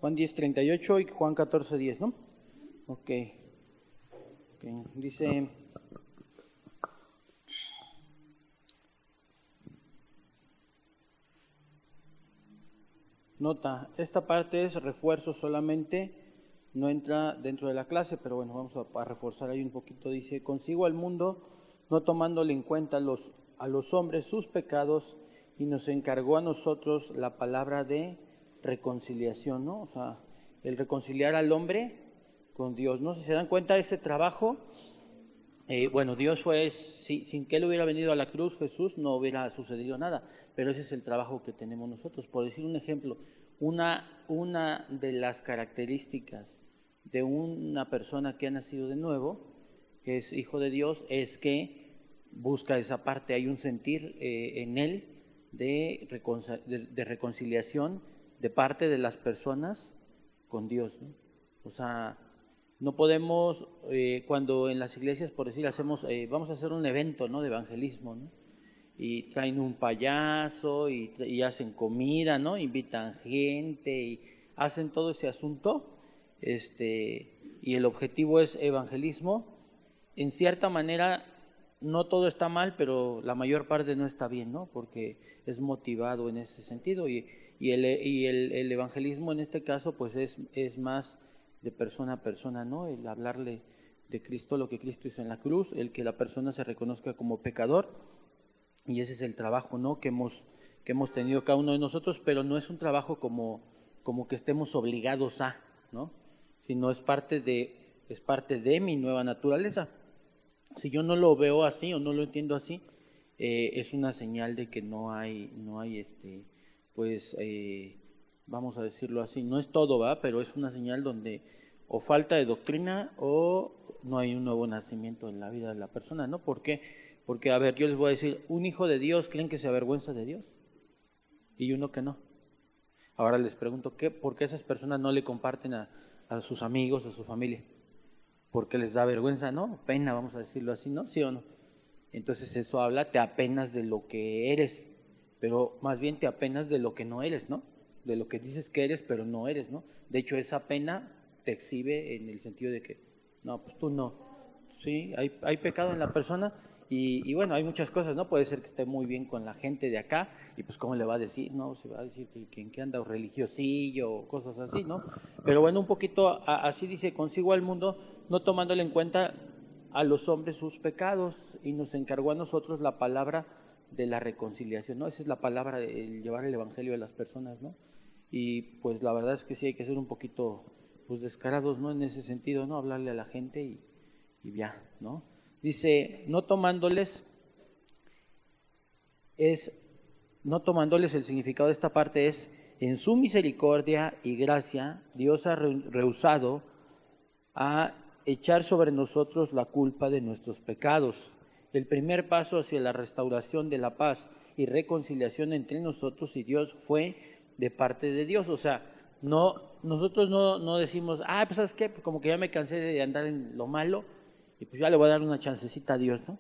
Juan 10:38 y Juan 14:10, ¿no? Ok. Dice, nota, esta parte es refuerzo solamente, no entra dentro de la clase, pero bueno, vamos a reforzar ahí un poquito. Dice, consigo al mundo, no tomándole en cuenta a los hombres sus pecados, y nos encargó a nosotros la palabra de reconciliación, ¿no? O sea, el reconciliar al hombre con Dios, ¿no? Si se dan cuenta, ese trabajo, bueno, Dios fue, sin que Él hubiera venido a la cruz, Jesús, no hubiera sucedido nada, pero ese es el trabajo que tenemos nosotros. Por decir un ejemplo, una de las características de una persona que ha nacido de nuevo, que es hijo de Dios, es que busca esa parte, hay un sentir en él de reconciliación de parte de las personas con Dios, ¿no? O sea, no podemos, cuando en las iglesias, por decir, vamos a hacer un evento, ¿no?, de evangelismo, ¿no?, y traen un payaso y hacen comida, ¿no?, invitan gente y hacen todo ese asunto, y el objetivo es evangelismo. En cierta manera, no todo está mal, pero la mayor parte no está bien, ¿no?, porque es motivado en ese sentido, y el evangelismo en este caso pues es más de persona a persona, ¿no?, el hablarle de Cristo, lo que Cristo hizo en la cruz, el que la persona se reconozca como pecador, y ese es el trabajo, ¿no?, que hemos tenido cada uno de nosotros, pero no es un trabajo como que estemos obligados a, ¿no?, sino es parte de mi nueva naturaleza. Si yo no lo veo así o no lo entiendo así, es una señal de que no hay pues vamos a decirlo así, no es todo, ¿va?, pero es una señal donde o falta de doctrina o no hay un nuevo nacimiento en la vida de la persona, ¿no? ¿Por qué? Porque, a ver, yo les voy a decir, un hijo de Dios, ¿creen que se avergüenza de Dios? Y uno que no. Ahora les pregunto, ¿por qué esas personas no le comparten a sus amigos, a su familia? Porque les da vergüenza, ¿no? Pena, vamos a decirlo así, ¿no? ¿Sí o no? Entonces eso habla, te apenas de lo que eres, pero más bien te apenas de lo que no eres, ¿no? De lo que dices que eres, pero no eres, ¿no? De hecho, esa pena te exhibe en el sentido de que, no, pues tú no. Sí, hay pecado en la persona y bueno, hay muchas cosas, ¿no? Puede ser que esté muy bien con la gente de acá y pues ¿cómo le va a decir? No, se va a decir que en qué anda, o religiosillo, o cosas así, ¿no? Pero bueno, un poquito así dice, consigo al mundo, no tomándole en cuenta a los hombres sus pecados, y nos encargó a nosotros la palabra de la reconciliación, ¿no? Esa es la palabra, el llevar el evangelio a las personas, ¿no? Y pues la verdad es que sí hay que ser un poquito pues descarados, ¿no?, en ese sentido, ¿no? Hablarle a la gente y ya, ¿no? Dice, no tomándoles el significado de esta parte es, en su misericordia y gracia, Dios ha rehusado a echar sobre nosotros la culpa de nuestros pecados. El primer paso hacia la restauración de la paz y reconciliación entre nosotros y Dios fue de parte de Dios. O sea, nosotros no decimos, pues ¿sabes qué? Pues como que ya me cansé de andar en lo malo y pues ya le voy a dar una chancecita a Dios, ¿no?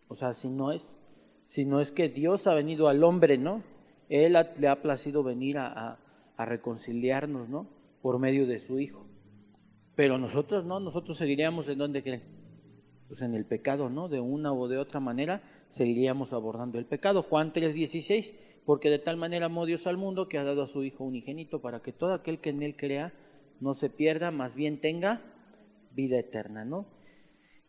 O sea, si no es que Dios ha venido al hombre, ¿no? Él le ha placido venir a reconciliarnos, ¿no?, por medio de su Hijo. Pero nosotros no, nosotros seguiríamos ¿en dónde creen? Pues en el pecado, ¿no? De una o de otra manera seguiríamos abordando el pecado. Juan 3:16, porque de tal manera amó Dios al mundo que ha dado a su Hijo unigénito para que todo aquel que en él crea no se pierda, más bien tenga vida eterna, ¿no?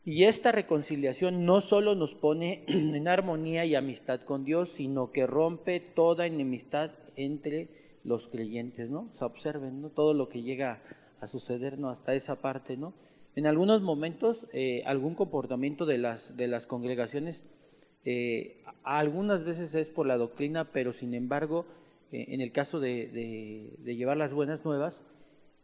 Y esta reconciliación no solo nos pone en armonía y amistad con Dios, sino que rompe toda enemistad entre los creyentes, ¿no? O sea, observen, ¿no?, todo lo que llega a suceder, ¿no?, hasta esa parte, ¿no? En algunos momentos, algún comportamiento de las congregaciones, algunas veces es por la doctrina, pero sin embargo, en el caso de llevar las buenas nuevas,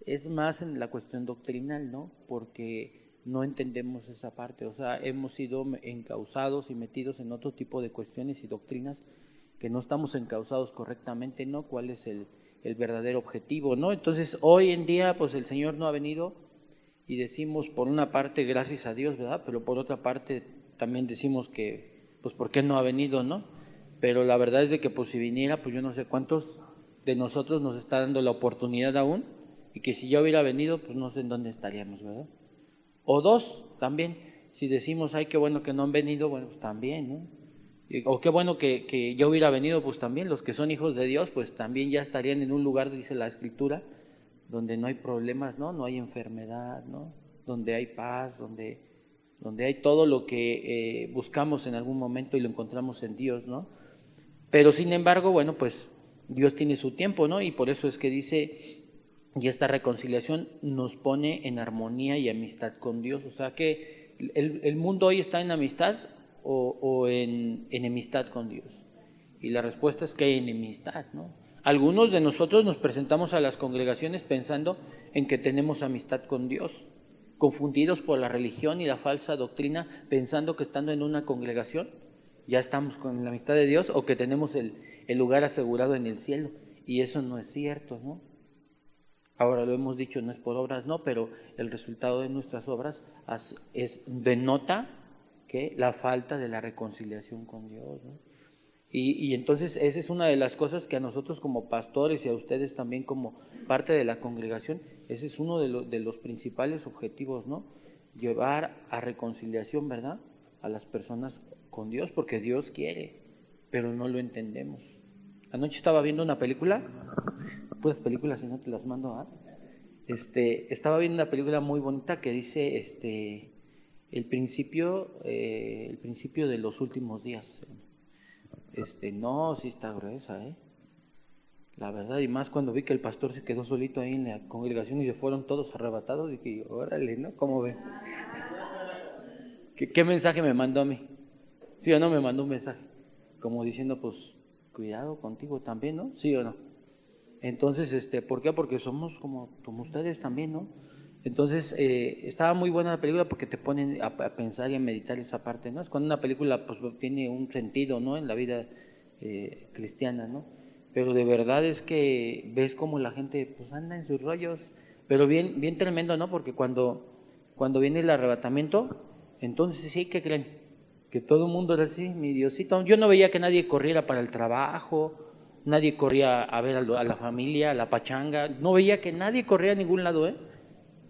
es más en la cuestión doctrinal, ¿no? Porque no entendemos esa parte, o sea, hemos sido encausados y metidos en otro tipo de cuestiones y doctrinas que no estamos encausados correctamente, ¿no? ¿Cuál es el verdadero objetivo, ¿no? Entonces, hoy en día, pues el Señor no ha venido y decimos, por una parte, gracias a Dios, ¿verdad? Pero por otra parte, también decimos que, pues, ¿por qué no ha venido, no? Pero la verdad es de que, pues, si viniera, pues yo no sé cuántos de nosotros nos está dando la oportunidad aún y que si ya hubiera venido, pues no sé en dónde estaríamos, ¿verdad? O dos, también, si decimos, ay, qué bueno que no han venido, bueno, pues también, ¿no? O qué bueno que ya hubiera venido, pues también, los que son hijos de Dios, pues también ya estarían en un lugar, dice la Escritura, donde no hay problemas, ¿no? No hay enfermedad, ¿no? Donde hay paz, donde hay todo lo que buscamos en algún momento y lo encontramos en Dios, ¿no? Pero sin embargo, bueno, pues Dios tiene su tiempo, ¿no? Y por eso es que dice, y esta reconciliación nos pone en armonía y amistad con Dios. O sea que el mundo hoy está en amistad o en enemistad con Dios. Y la respuesta es que hay enemistad, ¿no? Algunos de nosotros nos presentamos a las congregaciones pensando en que tenemos amistad con Dios, confundidos por la religión y la falsa doctrina, pensando que estando en una congregación ya estamos con la amistad de Dios o que tenemos el lugar asegurado en el cielo. Y eso no es cierto, ¿no? Ahora lo hemos dicho, no es por obras, no, pero el resultado de nuestras obras denota que la falta de la reconciliación con Dios, ¿no? Y entonces esa es una de las cosas que a nosotros como pastores y a ustedes también como parte de la congregación, ese es uno de los principales objetivos, ¿no? Llevar a reconciliación, ¿verdad?, a las personas con Dios, porque Dios quiere, pero no lo entendemos. Anoche estaba viendo una película, puras películas si no te las mando, ¿ah? Estaba viendo una película muy bonita que dice el principio de los últimos días. No, sí está gruesa, la verdad, y más cuando vi que el pastor se quedó solito ahí en la congregación y se fueron todos arrebatados, dije, órale, ¿no? ¿Cómo ven? ¿Qué mensaje me mandó a mí? ¿Sí o no? Me mandó un mensaje, como diciendo, pues, cuidado contigo también, ¿no? ¿Sí o no? Entonces, ¿por qué? Porque somos como ustedes también, ¿no? Entonces, estaba muy buena la película porque te ponen a pensar y a meditar esa parte, ¿no? Es cuando una película pues tiene un sentido, ¿no?, en la vida cristiana, ¿no? Pero de verdad es que ves como la gente pues anda en sus rollos, pero bien, bien tremendo, ¿no? Porque cuando viene el arrebatamiento, entonces sí, ¿qué creen? Que todo el mundo era así, mi Diosito. Yo no veía que nadie corriera para el trabajo, nadie corría a ver a la familia, a la pachanga, no veía que nadie corría a ningún lado,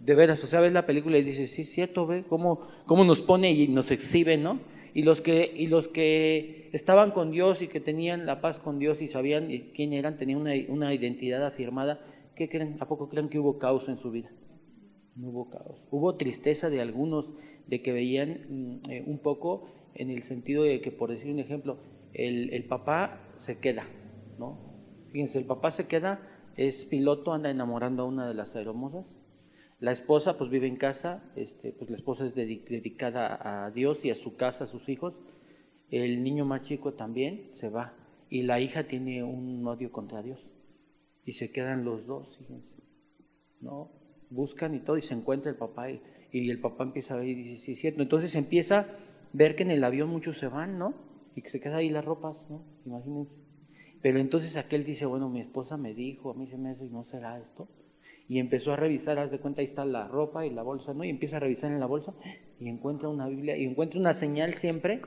De veras, o sea, ves la película y dices, sí, es cierto, ve cómo nos pone y nos exhibe, ¿no? Y los que estaban con Dios y que tenían la paz con Dios y sabían quién eran, tenían una identidad afirmada, ¿qué creen? ¿A poco creen que hubo caos en su vida? No hubo caos. Hubo tristeza de algunos, de que veían un poco en el sentido de que, por decir un ejemplo, el papá se queda, ¿no? Fíjense, el papá se queda, es piloto, anda enamorando a una de las aeromosas. La esposa pues vive en casa, pues la esposa es dedicada a Dios y a su casa, a sus hijos. El niño más chico también se va y la hija tiene un odio contra Dios y se quedan los dos, fíjense, ¿no? Buscan y todo y se encuentra el papá y el papá empieza a ver y dice, sí, es cierto. Entonces empieza a ver que en el avión muchos se van, ¿no? Y que se quedan ahí las ropas, ¿no? Imagínense. Pero entonces aquel dice, bueno, mi esposa me dijo, a mí se me hace y no será esto. Y empezó a revisar, haz de cuenta, ahí está la ropa y la bolsa, ¿no? Y empieza a revisar en la bolsa y encuentra una Biblia y encuentra una señal siempre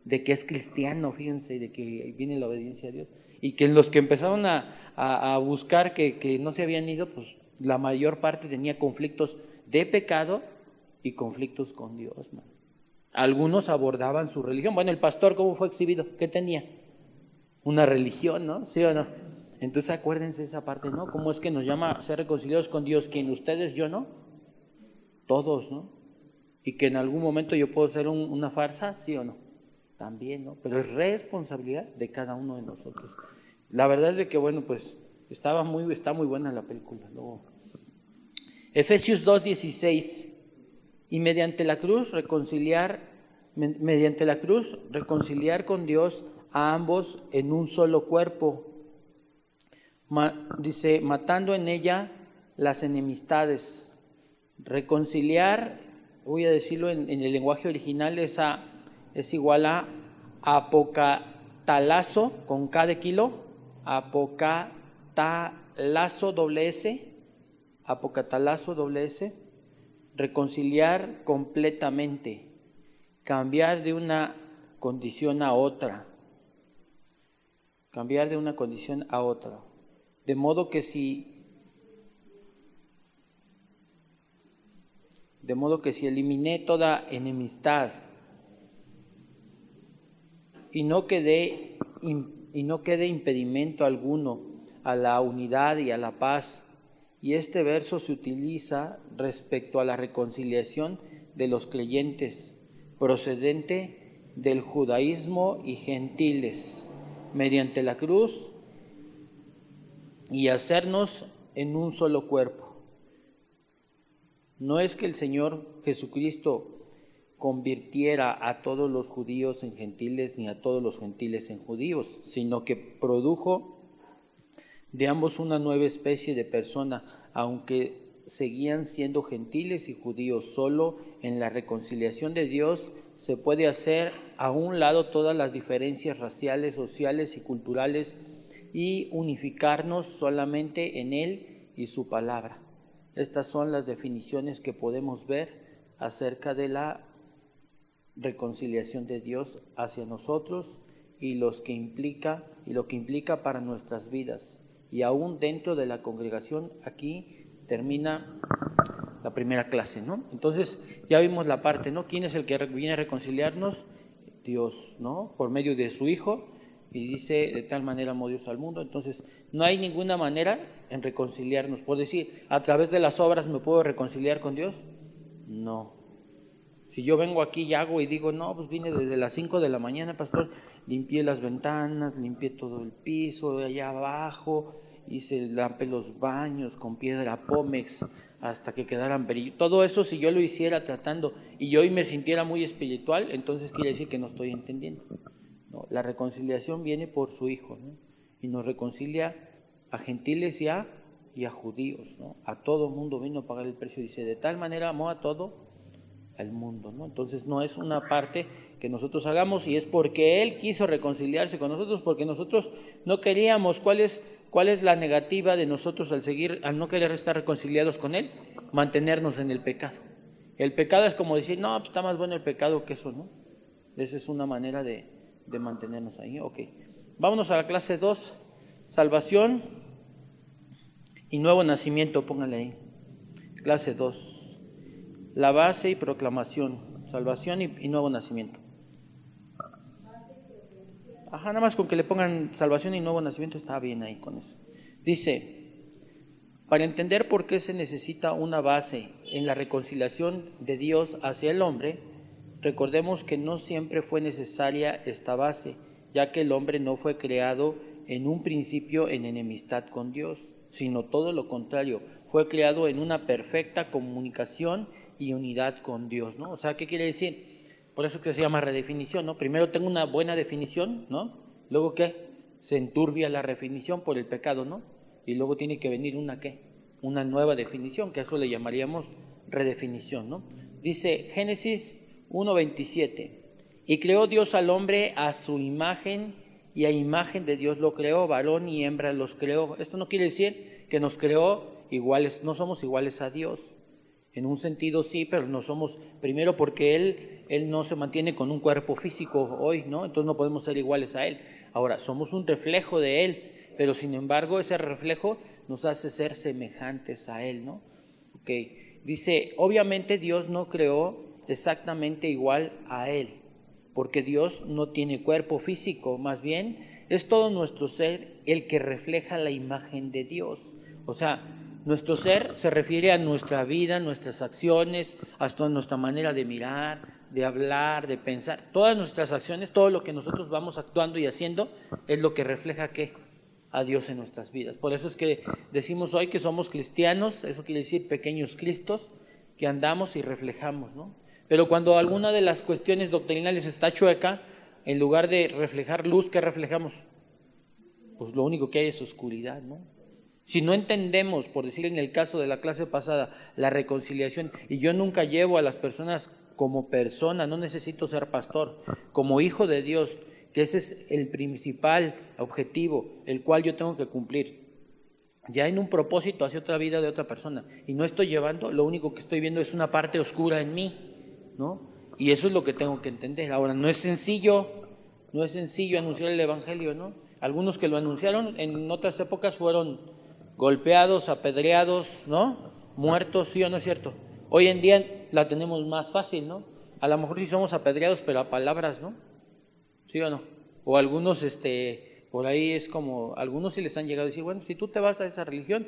de que es cristiano, fíjense, de que viene la obediencia a Dios. Y que los que empezaron a buscar que no se habían ido, pues la mayor parte tenía conflictos de pecado y conflictos con Dios, man. Algunos abordaban su religión. Bueno, el pastor, ¿cómo fue exhibido? ¿Qué tenía? Una religión, ¿no? ¿Sí o no? Entonces acuérdense esa parte, ¿no? ¿Cómo es que nos llama a ser reconciliados con Dios? ¿Quién? ¿Ustedes? ¿Yo no? Todos, ¿no? Y que en algún momento yo puedo ser una farsa, ¿sí o no? También, ¿no? Pero es responsabilidad de cada uno de nosotros. La verdad es de que, bueno, pues está muy buena la película. Luego, Efesios 2:16, y mediante la cruz reconciliar con Dios a ambos en un solo cuerpo. Dice, matando en ella las enemistades. Reconciliar, voy a decirlo en el lenguaje original, es igual a apocatalazo, con K de kilo, apocatalazo, doble S, apocatalazo, doble S, reconciliar completamente, cambiar de una condición a otra, de modo que si De modo que si eliminé toda enemistad y no quede impedimento alguno a la unidad y a la paz, y este verso se utiliza respecto a la reconciliación de los creyentes procedente del judaísmo y gentiles mediante la cruz y hacernos en un solo cuerpo. No es que el Señor Jesucristo convirtiera a todos los judíos en gentiles ni a todos los gentiles en judíos, sino que produjo de ambos una nueva especie de persona, aunque seguían siendo gentiles y judíos. Solo en la reconciliación de Dios se puede hacer a un lado todas las diferencias raciales, sociales y culturales y unificarnos solamente en Él y su palabra. Estas son las definiciones que podemos ver acerca de la reconciliación de Dios hacia nosotros y lo que implica para nuestras vidas. Y aún dentro de la congregación, aquí termina la primera clase, ¿no? Entonces ya vimos la parte, ¿no? ¿Quién es el que viene a reconciliarnos? Dios, ¿no? Por medio de su Hijo. Y dice, de tal manera amó Dios al mundo. Entonces, no hay ninguna manera en reconciliarnos. Por decir, ¿a través de las obras me puedo reconciliar con Dios? No. Si yo vengo aquí y hago y digo, no, pues vine desde las 5 de la mañana, pastor, limpié las ventanas, limpié todo el piso, de allá abajo, hice lampé los baños con piedra pómex hasta que quedaran brillos. Todo eso, si yo lo hiciera tratando y yo hoy me sintiera muy espiritual, entonces quiere decir que no estoy entendiendo. No, la reconciliación viene por su Hijo, ¿no? Y nos reconcilia a gentiles y a judíos, ¿no? A todo mundo vino a pagar el precio. Dice, de tal manera amó a todo el mundo, ¿no? Entonces no es una parte que nosotros hagamos y es porque Él quiso reconciliarse con nosotros, porque nosotros no queríamos. ¿Cuál es la negativa de nosotros al no querer estar reconciliados con Él? Mantenernos en el pecado. El pecado es como decir, no, pues está más bueno el pecado que eso, ¿no? Esa es una manera de mantenernos ahí. Ok, vámonos a la clase 2, salvación y nuevo nacimiento, póngale ahí, clase 2, la base y proclamación, salvación y nuevo nacimiento. Ajá, nada más con que le pongan salvación y nuevo nacimiento está bien ahí con eso. Dice, para entender por qué se necesita una base en la reconciliación de Dios hacia el hombre, recordemos que no siempre fue necesaria esta base, ya que el hombre no fue creado en un principio en enemistad con Dios, sino todo lo contrario, fue creado en una perfecta comunicación y unidad con Dios, ¿no? O sea, ¿qué quiere decir? Por eso que se llama redefinición, ¿no? Primero tengo una buena definición, ¿no? Luego, ¿qué? Se enturbia la redefinición por el pecado, ¿no? Y luego tiene que venir una, ¿qué? Una nueva definición, que a eso le llamaríamos redefinición, ¿no? Dice Génesis 1:27, y creó Dios al hombre a su imagen, y a imagen de Dios lo creó, varón y hembra los creó. Esto no quiere decir que nos creó iguales, no somos iguales a Dios. En un sentido sí, pero no somos, primero porque Él no se mantiene con un cuerpo físico hoy, ¿no? Entonces no podemos ser iguales a Él. Ahora, somos un reflejo de Él, pero sin embargo ese reflejo nos hace ser semejantes a Él, ¿no? Ok, dice, obviamente Dios no creó exactamente igual a Él, porque Dios no tiene cuerpo físico, más bien es todo nuestro ser el que refleja la imagen de Dios. O sea, nuestro ser se refiere a nuestra vida, nuestras acciones, hasta nuestra manera de mirar, de hablar, de pensar. Todas nuestras acciones, todo lo que nosotros vamos actuando y haciendo es lo que refleja ¿qué? A Dios en nuestras vidas. Por eso es que decimos hoy que somos cristianos, eso quiere decir pequeños cristos, que andamos y reflejamos, ¿no? Pero cuando alguna de las cuestiones doctrinales está chueca, en lugar de reflejar luz, ¿qué reflejamos? Pues lo único que hay es oscuridad, ¿no? Si no entendemos, por decir en el caso de la clase pasada, la reconciliación, y yo nunca llevo a las personas como persona, no necesito ser pastor, como hijo de Dios, que ese es el principal objetivo, el cual yo tengo que cumplir. Ya en un propósito hacia otra vida de otra persona, y no estoy llevando, lo único que estoy viendo es una parte oscura en mí, ¿no? Y eso es lo que tengo que entender. Ahora, no es sencillo anunciar el Evangelio, ¿no? Algunos que lo anunciaron en otras épocas fueron golpeados, apedreados, ¿no? Muertos, ¿sí o no es cierto? Hoy en día la tenemos más fácil, ¿no? A lo mejor sí somos apedreados, pero a palabras, ¿no? ¿Sí o no? O algunos, por ahí es como, algunos sí les han llegado a decir, bueno, si tú te vas a esa religión,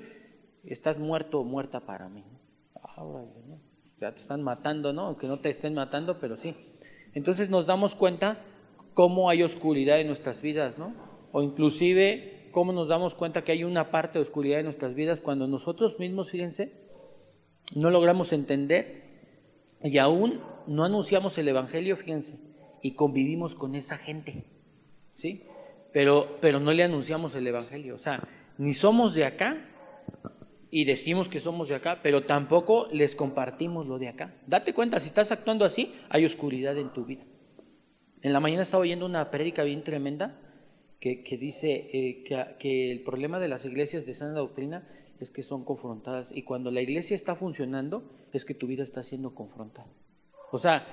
estás muerto o muerta para mí. Órale, ¿no? Ya te están matando, ¿no? Aunque no te estén matando, pero sí. Entonces nos damos cuenta cómo hay oscuridad en nuestras vidas, ¿no? O inclusive cómo nos damos cuenta que hay una parte de oscuridad en nuestras vidas cuando nosotros mismos, fíjense, no logramos entender y aún no anunciamos el evangelio, fíjense, y convivimos con esa gente, ¿sí? Pero no le anunciamos el evangelio, o sea, ni somos de acá y decimos que somos de acá, pero tampoco les compartimos lo de acá. Date cuenta, si estás actuando así, hay oscuridad en tu vida. En la mañana estaba oyendo una prédica bien tremenda que dice que el problema de las iglesias de sana doctrina es que son confrontadas, y cuando la iglesia está funcionando es que tu vida está siendo confrontada. O sea,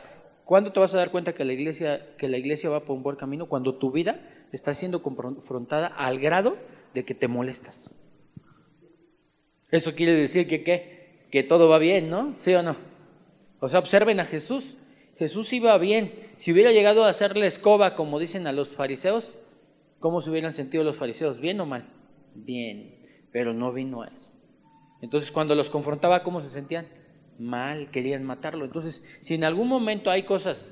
¿cuándo te vas a dar cuenta que la iglesia va por un buen camino? Cuando tu vida está siendo confrontada al grado de que te molestas. Eso quiere decir que todo va bien, ¿no? ¿Sí o no? O sea, observen a Jesús. Jesús iba bien. Si hubiera llegado a hacerle escoba, como dicen a los fariseos, ¿cómo se hubieran sentido los fariseos? ¿Bien o mal? Bien, pero no vino a eso. Entonces, cuando los confrontaba, ¿cómo se sentían? Mal, querían matarlo. Entonces, si en algún momento hay cosas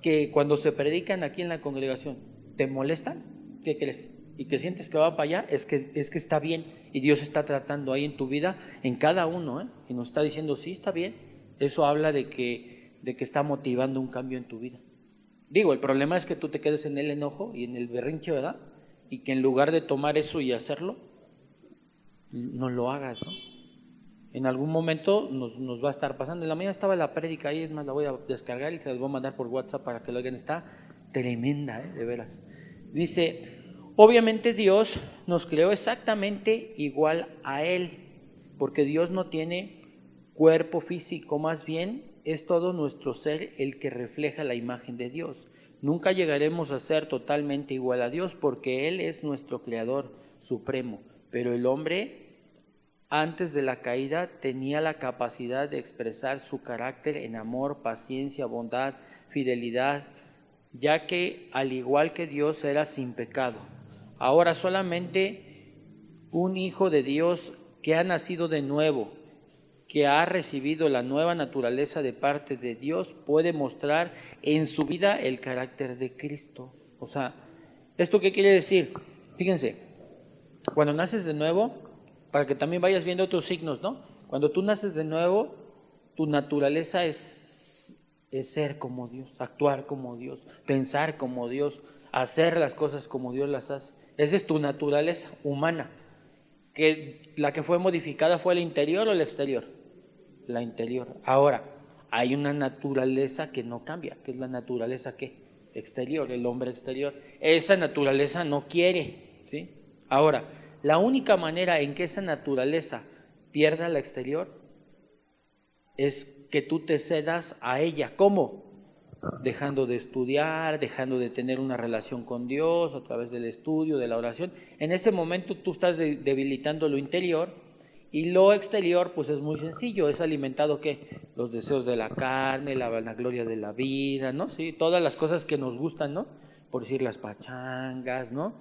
que cuando se predican aquí en la congregación te molestan, ¿qué crees? Y que sientes que va para allá, es que está bien, y Dios está tratando ahí en tu vida, en cada uno, y nos está diciendo, sí, está bien. Eso habla de que está motivando un cambio en tu vida. Digo, el problema es que tú te quedes en el enojo y en el berrinche, ¿verdad? Y que en lugar de tomar eso y hacerlo, no lo hagas, ¿no? En algún momento nos va a estar pasando. En la mañana estaba la prédica ahí, es más, la voy a descargar y se las voy a mandar por WhatsApp para que lo oigan. Está tremenda, de veras. Dice, obviamente Dios nos creó exactamente igual a Él, porque Dios no tiene cuerpo físico, más bien es todo nuestro ser el que refleja la imagen de Dios. Nunca llegaremos a ser totalmente igual a Dios porque Él es nuestro creador supremo, pero el hombre antes de la caída tenía la capacidad de expresar su carácter en amor, paciencia, bondad, fidelidad, ya que al igual que Dios era sin pecado. Ahora solamente un hijo de Dios que ha nacido de nuevo, que ha recibido la nueva naturaleza de parte de Dios, puede mostrar en su vida el carácter de Cristo. O sea, ¿esto qué quiere decir? Fíjense, cuando naces de nuevo, para que también vayas viendo otros signos, ¿no? Cuando tú naces de nuevo, tu naturaleza es ser como Dios, actuar como Dios, pensar como Dios, hacer las cosas como Dios las hace. Esa es tu naturaleza humana. Que la que fue modificada fue el interior o el exterior. La interior. Ahora, hay una naturaleza que no cambia, que es la naturaleza ¿qué? Exterior, el hombre exterior. Esa naturaleza no quiere, ¿sí? Ahora, la única manera en que esa naturaleza pierda la exterior es que tú te cedas a ella. ¿Cómo? Dejando de estudiar, dejando de tener una relación con Dios a través del estudio, de la oración. En ese momento tú estás debilitando lo interior, y lo exterior pues es muy sencillo, es alimentado ¿qué? Los deseos de la carne, la vanagloria de la vida, ¿no? Sí, todas las cosas que nos gustan, ¿no? Por decir las pachangas, ¿no?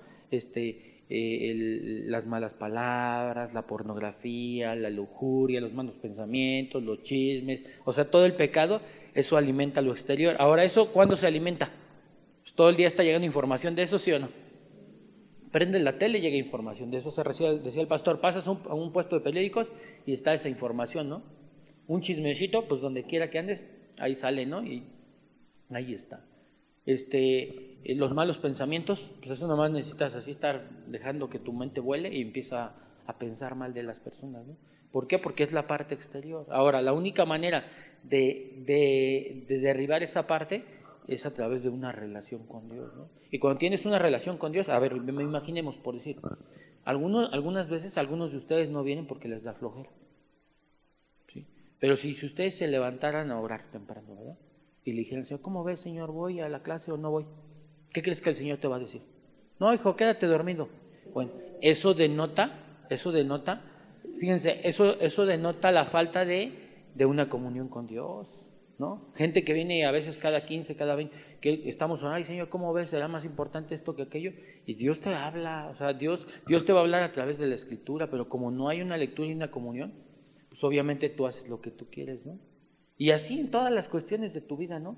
Las malas palabras, la pornografía, la lujuria, los malos pensamientos, los chismes, o sea, todo el pecado, eso alimenta lo exterior. Ahora, ¿eso cuándo se alimenta? Pues todo el día está llegando información de eso, ¿sí o no? Prende la tele y llega información de eso. Se recibe, decía el pastor, pasas a un puesto de periódicos y está esa información, ¿no? Un chismecito, pues donde quiera que andes, ahí sale, ¿no? Y ahí está. Los malos pensamientos, pues eso nomás necesitas así estar dejando que tu mente vuele y empieza a pensar mal de las personas, ¿no? ¿Por qué? Porque es la parte exterior. Ahora, la única manera de derribar esa parte es a través de una relación con Dios, ¿no? Y cuando tienes una relación con Dios, a ver, imaginemos por decir, algunas veces algunos de ustedes no vienen porque les da flojera, ¿sí? Pero si ustedes se levantaran a orar temprano, ¿verdad? Y le dijeran, Señor, ¿cómo ves, Señor? ¿Voy a la clase o no voy? ¿Qué crees que el Señor te va a decir? No, hijo, quédate dormido. Bueno, eso denota, fíjense, eso denota la falta de de una comunión con Dios, ¿no? Gente que viene a veces cada 15, cada 20, que estamos, ay Señor, ¿cómo ves? ¿Será más importante esto que aquello? Y Dios te habla, o sea, Dios te va a hablar a través de la Escritura, pero como no hay una lectura y una comunión, pues obviamente tú haces lo que tú quieres, ¿no? Y así en todas las cuestiones de tu vida, ¿no?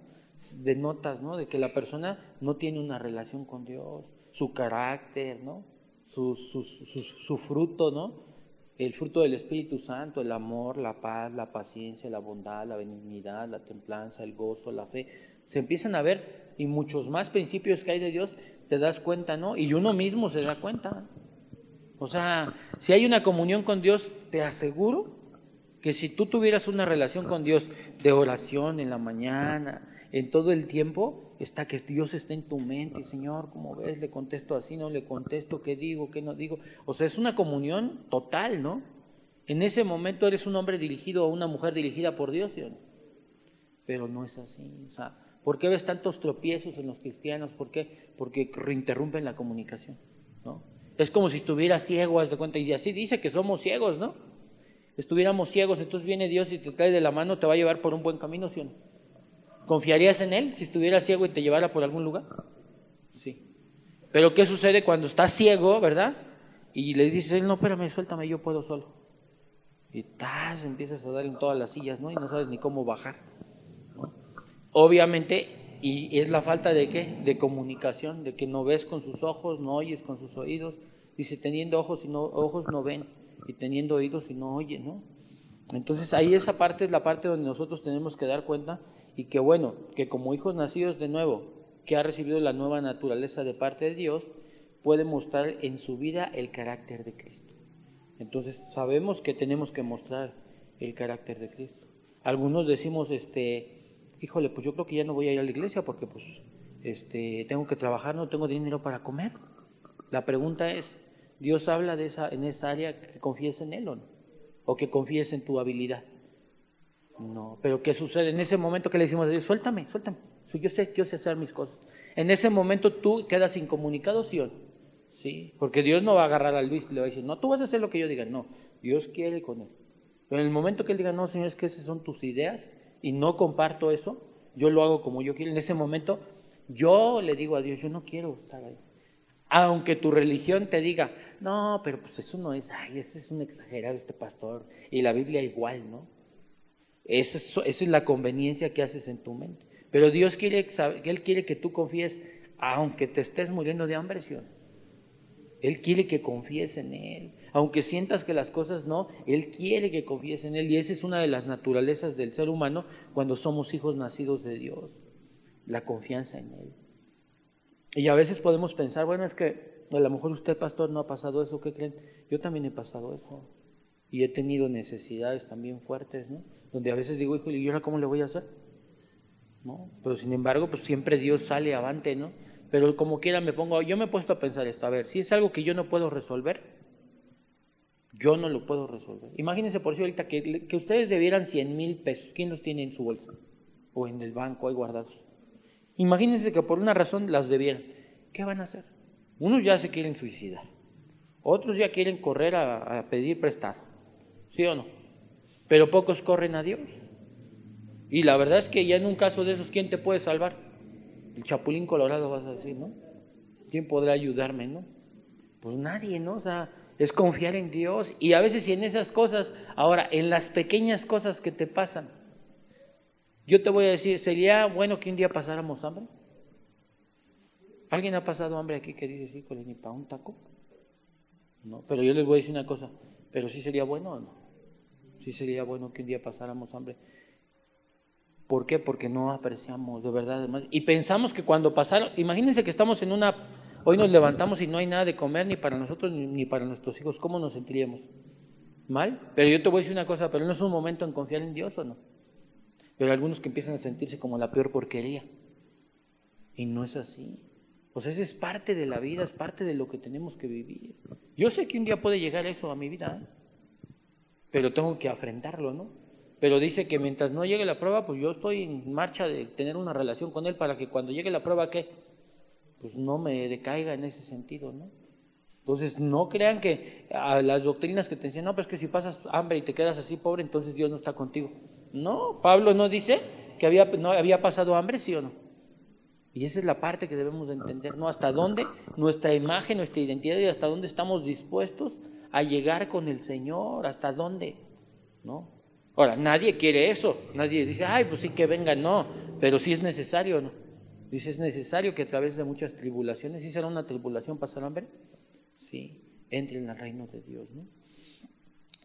Denotas, ¿no? De que la persona no tiene una relación con Dios, su carácter, ¿no? Su fruto, ¿no? El fruto del Espíritu Santo, el amor, la paz, la paciencia, la bondad, la benignidad, la templanza, el gozo, la fe, se empiezan a ver, y muchos más principios que hay de Dios, te das cuenta, ¿no? Y uno mismo se da cuenta. O sea, si hay una comunión con Dios, te aseguro que si tú tuvieras una relación con Dios de oración en la mañana, en todo el tiempo, está que Dios esté en tu mente, y Señor, ¿cómo ves? Le contesto así, no le contesto, ¿qué digo, qué no digo? O sea, es una comunión total, ¿no? En ese momento eres un hombre dirigido o una mujer dirigida por Dios, ¿sí o no? Pero no es así, o sea, ¿por qué ves tantos tropiezos en los cristianos? ¿Por qué? Porque interrumpen la comunicación, ¿no? Es como si estuvieras ciego, haz de cuenta, y así dice que somos ciegos, ¿no? Estuviéramos ciegos, entonces viene Dios y te trae de la mano, te va a llevar por un buen camino, ¿sí o no? ¿Confiarías en Él si estuvieras ciego y te llevara por algún lugar? Sí. Pero ¿qué sucede cuando estás ciego, verdad? Y le dices, no, espérame, suéltame, yo puedo solo. Y empiezas a dar en todas las sillas, ¿no? Y no sabes ni cómo bajar, ¿no? Obviamente, y es la falta de ¿qué? De comunicación, de que no ves con sus ojos, no oyes con sus oídos. Dice, teniendo ojos no ven, y teniendo oídos y no oyen, ¿no? Entonces ahí esa parte es la parte donde nosotros tenemos que dar cuenta y que bueno, que como hijos nacidos de nuevo, que ha recibido la nueva naturaleza de parte de Dios, puede mostrar en su vida el carácter de Cristo. Entonces sabemos que tenemos que mostrar el carácter de Cristo. Algunos decimos, híjole, pues yo creo que ya no voy a ir a la iglesia porque pues tengo que trabajar, no tengo dinero para comer. La pregunta es, ¿Dios habla en esa área que confíes en Él o no? ¿O que confíes en tu habilidad? No, pero ¿qué sucede? En ese momento que le decimos a Dios, suéltame, yo sé hacer mis cosas. En ese momento tú quedas incomunicado, ¿sí o no? Sí, porque Dios no va a agarrar a Luis y le va a decir, no, tú vas a hacer lo que yo diga. No, Dios quiere con él. Pero en el momento que él diga, no, Señor, es que esas son tus ideas y no comparto eso, yo lo hago como yo quiero. En ese momento yo le digo a Dios, yo no quiero estar ahí. Aunque tu religión te diga, no, pero pues eso no es, ay, ese es un exagerado este pastor. Y la Biblia igual, ¿no? Esa es la conveniencia que haces en tu mente. Pero Dios Él quiere que tú confíes, aunque te estés muriendo de hambre, ¿sí o no? Él quiere que confíes en Él. Aunque sientas que las cosas no, Él quiere que confíes en Él. Y esa es una de las naturalezas del ser humano cuando somos hijos nacidos de Dios. La confianza en Él. Y a veces podemos pensar, bueno, es que a lo mejor usted, pastor, no ha pasado eso, ¿qué creen? Yo también he pasado eso. Y he tenido necesidades también fuertes, ¿no? Donde a veces digo, hijo, ¿y ahora cómo le voy a hacer? ¿No? Pero sin embargo, pues siempre Dios sale avante, ¿no? Pero como quiera yo me he puesto a pensar esto, a ver, si es algo que yo no puedo resolver, yo no lo puedo resolver. Imagínense por si ahorita que ustedes debieran 100,000 pesos, ¿quién los tiene en su bolsa? O en el banco ahí guardados. Imagínense que por una razón las debieran. ¿Qué van a hacer? Unos ya se quieren suicidar, otros ya quieren correr a pedir prestado, ¿sí o no? Pero pocos corren a Dios. Y la verdad es que ya en un caso de esos, ¿quién te puede salvar? El chapulín colorado, vas a decir, ¿no? ¿Quién podrá ayudarme, no? Pues nadie, ¿no? O sea, es confiar en Dios. Y a veces y en esas cosas, ahora, en las pequeñas cosas que te pasan, yo te voy a decir, ¿sería bueno que un día pasáramos hambre? ¿Alguien ha pasado hambre aquí que dice, híjole, ni para un taco? No, pero yo les voy a decir una cosa, ¿pero sí sería bueno o no? Sí sería bueno que un día pasáramos hambre. ¿Por qué? Porque no apreciamos de verdad. Además, y pensamos que cuando pasaron, imagínense que estamos hoy nos levantamos y no hay nada de comer ni para nosotros ni para nuestros hijos, ¿cómo nos sentiríamos? ¿Mal? Pero yo te voy a decir una cosa, pero no es un momento en confiar en Dios o no. Pero hay algunos que empiezan a sentirse como la peor porquería. Y no es así. O sea, eso es parte de la vida, es parte de lo que tenemos que vivir. Yo sé que un día puede llegar eso a mi vida, ¿eh? Pero tengo que afrontarlo, ¿no? Pero dice que mientras no llegue la prueba, pues yo estoy en marcha de tener una relación con Él para que cuando llegue la prueba, ¿qué? Pues no me decaiga en ese sentido, ¿no? Entonces, no crean que a las doctrinas que te enseñan, no, pues que si pasas hambre y te quedas así pobre, entonces Dios no está contigo. No, Pablo no dice que no había pasado hambre, ¿sí o no? Y esa es la parte que debemos de entender, ¿no? Hasta dónde nuestra imagen, nuestra identidad y hasta dónde estamos dispuestos a llegar con el Señor, hasta dónde, ¿no? Ahora, nadie quiere eso, nadie dice, ay, pues sí que venga, no, pero sí es necesario, ¿no? Dice, es necesario que a través de muchas tribulaciones, ¿sí será una tribulación pasar hambre? Sí, entren al reino de Dios, ¿no?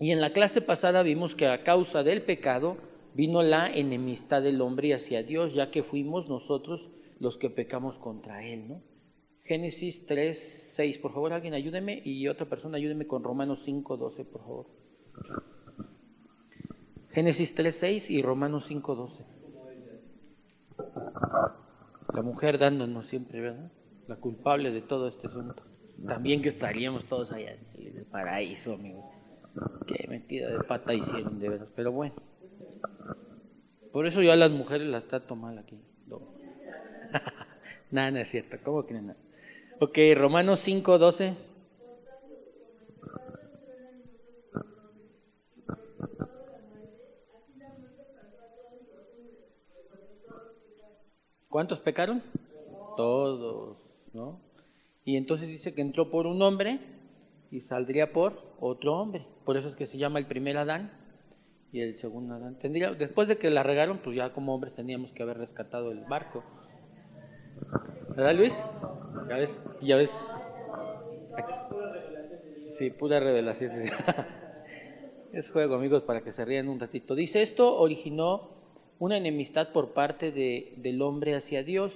Y en la clase pasada vimos que a causa del pecado vino la enemistad del hombre hacia Dios, ya que fuimos nosotros los que pecamos contra Él, ¿no? Génesis 3, 6, por favor, alguien ayúdeme, y otra persona ayúdeme con Romanos 5, 12, por favor. Génesis 3, 6 y Romanos 5, 12. La mujer dándonos siempre, ¿verdad? La culpable de todo este asunto. También que estaríamos todos allá en el paraíso, amigos. Qué metida de pata hicieron, de veras, pero bueno. Por eso yo a las mujeres las trato mal aquí. No. Nada, no es cierto. ¿Cómo que no? Ok, Romanos 5, 12. ¿Cuántos pecaron? Todos, ¿no? Y entonces dice que entró por un hombre y saldría por otro hombre. Por eso es que se llama el primer Adán y el segundo Adán. Después de que la regaron, pues ya como hombres teníamos que haber rescatado el barco. ¿Verdad, Luis? ¿Ya ves? Aquí. Sí, pura revelación. Es juego, amigos, para que se rían un ratito. Dice, esto originó una enemistad por parte del hombre hacia Dios,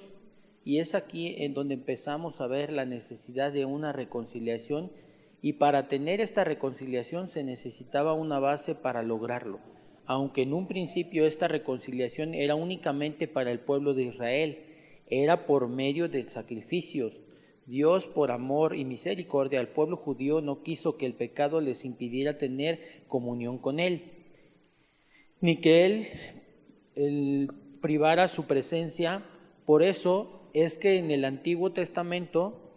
y es aquí en donde empezamos a ver la necesidad de una reconciliación, y para tener esta reconciliación se necesitaba una base para lograrlo, aunque en un principio esta reconciliación era únicamente para el pueblo de Israel, era por medio de sacrificios. Dios, por amor y misericordia al pueblo judío, no quiso que el pecado les impidiera tener comunión con Él, ni que Él privara su presencia. Por eso es que en el Antiguo Testamento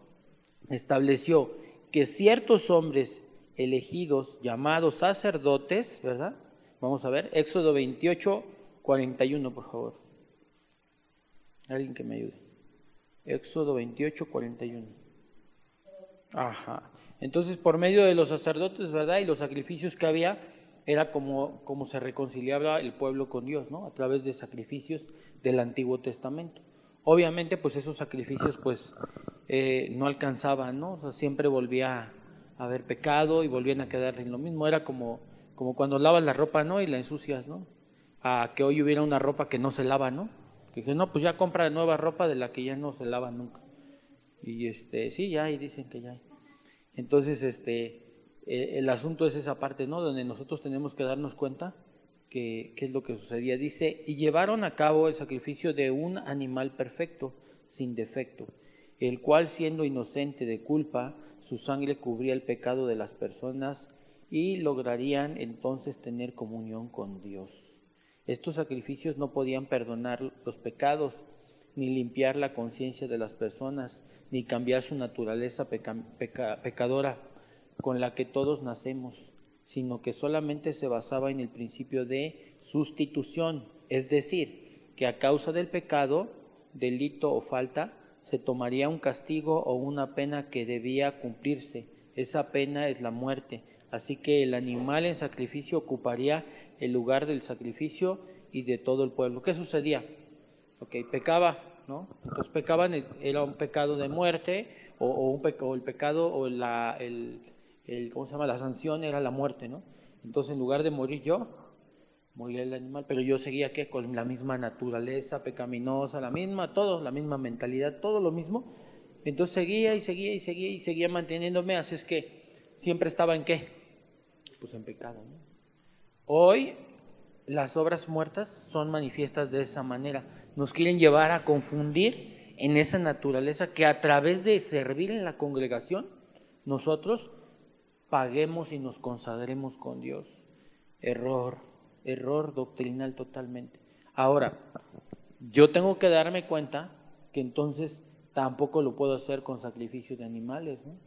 estableció que ciertos hombres elegidos, llamados sacerdotes, ¿verdad? Vamos a ver, Éxodo 28, 41, por favor. Alguien que me ayude. Éxodo 28, 41. Ajá. Entonces, por medio de los sacerdotes, ¿verdad? Y los sacrificios que había, era como se reconciliaba el pueblo con Dios, ¿no? A través de sacrificios del Antiguo Testamento. Obviamente, pues esos sacrificios, pues, no alcanzaban, ¿no? O sea, siempre volvía a haber pecado y volvían a quedar en lo mismo. Era como cuando lavas la ropa, ¿no? Y la ensucias, ¿no? A que hoy hubiera una ropa que no se lava, ¿no? Que dije, no, pues ya compra nueva ropa de la que ya no se lava nunca. Y sí, ya hay, dicen que ya hay. Entonces, el asunto es esa parte, ¿no? Donde nosotros tenemos que darnos cuenta qué es lo que sucedía. Dice, y llevaron a cabo el sacrificio de un animal perfecto, sin defecto, el cual, siendo inocente de culpa, su sangre cubría el pecado de las personas y lograrían entonces tener comunión con Dios. Estos sacrificios no podían perdonar los pecados, ni limpiar la conciencia de las personas, ni cambiar su naturaleza pecadora con la que todos nacemos, sino que solamente se basaba en el principio de sustitución, es decir, que a causa del pecado, delito o falta, se tomaría un castigo o una pena que debía cumplirse. Esa pena es la muerte. Así que el animal en sacrificio ocuparía el lugar del sacrificio y de todo el pueblo. ¿Qué sucedía? Pecaba, ¿no? Entonces pecaban, era un pecado de muerte, o el pecado, o ¿cómo se llama? La sanción era la muerte, ¿no? Entonces en lugar de morir yo, moría el animal, pero yo seguía ¿qué? Con la misma naturaleza pecaminosa, la misma mentalidad, todo lo mismo. Entonces seguía manteniéndome, así es que siempre estaba ¿en qué? Pues en pecado, ¿no? Hoy las obras muertas son manifiestas de esa manera. Nos quieren llevar a confundir en esa naturaleza que a través de servir en la congregación, nosotros paguemos y nos consagremos con Dios. Error doctrinal totalmente. Ahora, yo tengo que darme cuenta que entonces tampoco lo puedo hacer con sacrificio de animales, ¿no?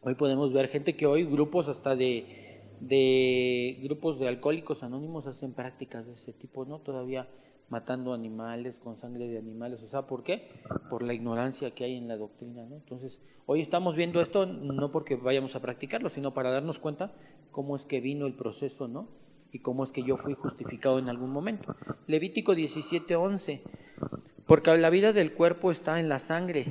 Hoy podemos ver gente que grupos hasta de de grupos de alcohólicos anónimos hacen prácticas de ese tipo, ¿no? Todavía matando animales con sangre de animales. O sea, ¿por qué? Por la ignorancia que hay en la doctrina, ¿no? Entonces, hoy estamos viendo esto no porque vayamos a practicarlo, sino para darnos cuenta cómo es que vino el proceso, ¿no? Y cómo es que yo fui justificado en algún momento. Levítico 17:11. Porque la vida del cuerpo está en la sangre.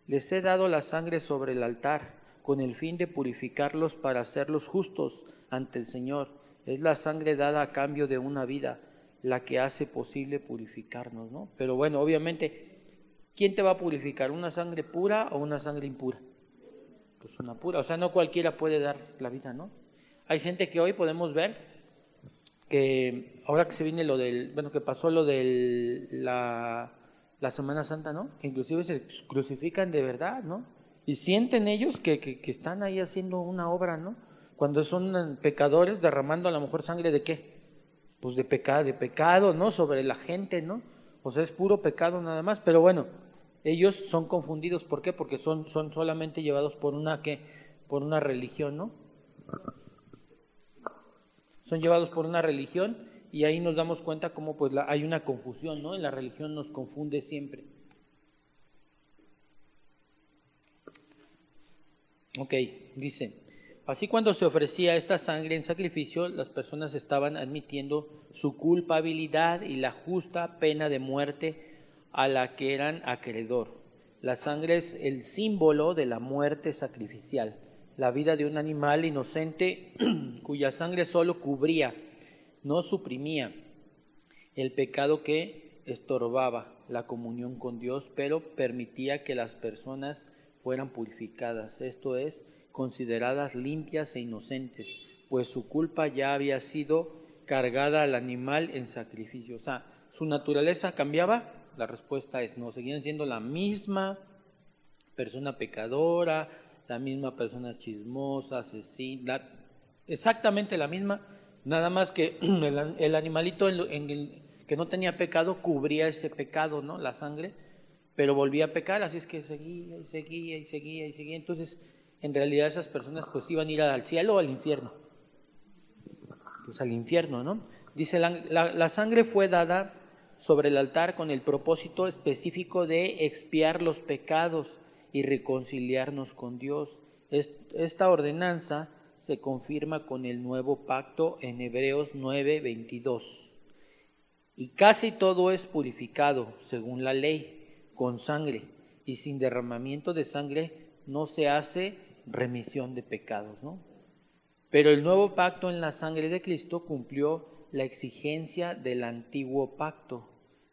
Les he dado la sangre sobre el altar, con el fin de purificarlos para hacerlos justos ante el Señor. Es la sangre dada a cambio de una vida, la que hace posible purificarnos, ¿no? Pero bueno, obviamente, ¿quién te va a purificar? ¿Una sangre pura o una sangre impura? Pues una pura, o sea, no cualquiera puede dar la vida, ¿no? Hay gente que hoy podemos ver que ahora que se viene lo del, bueno, que pasó lo de la Semana Santa, ¿no? Que inclusive se crucifican de verdad, ¿no? Y sienten ellos que están ahí haciendo una obra, ¿no? Cuando son pecadores derramando a lo mejor sangre de qué? Pues de pecado, ¿no? Sobre la gente, ¿no? O sea, es puro pecado nada más, pero bueno, ellos son confundidos, ¿por qué? Porque son solamente llevados por una, ¿qué? Por una religión, ¿no? Son llevados por una religión y ahí nos damos cuenta cómo pues hay una confusión, ¿no? En la religión nos confunde siempre. Ok, dice, así cuando se ofrecía esta sangre en sacrificio, las personas estaban admitiendo su culpabilidad y la justa pena de muerte a la que eran acreedor. La sangre es el símbolo de la muerte sacrificial, la vida de un animal inocente cuya sangre solo cubría, no suprimía el pecado que estorbaba la comunión con Dios, pero permitía que las personas fueran purificadas, esto es, consideradas limpias e inocentes, pues su culpa ya había sido cargada al animal en sacrificio. O sea, ¿su naturaleza cambiaba? La respuesta es no, seguían siendo la misma persona pecadora, la misma persona chismosa, asesina, exactamente la misma, nada más que el animalito que no tenía pecado cubría ese pecado, ¿no? La sangre, pero volvía a pecar, así es que seguía y seguía y seguía y seguía. Entonces, en realidad esas personas pues iban a ir al cielo o al infierno. Pues al infierno, ¿no? Dice, la sangre fue dada sobre el altar con el propósito específico de expiar los pecados y reconciliarnos con Dios. Esta ordenanza se confirma con el nuevo pacto en Hebreos 9:22. Y casi todo es purificado, según la ley, con sangre, y sin derramamiento de sangre no se hace remisión de pecados, ¿no? Pero el nuevo pacto en la sangre de Cristo cumplió la exigencia del antiguo pacto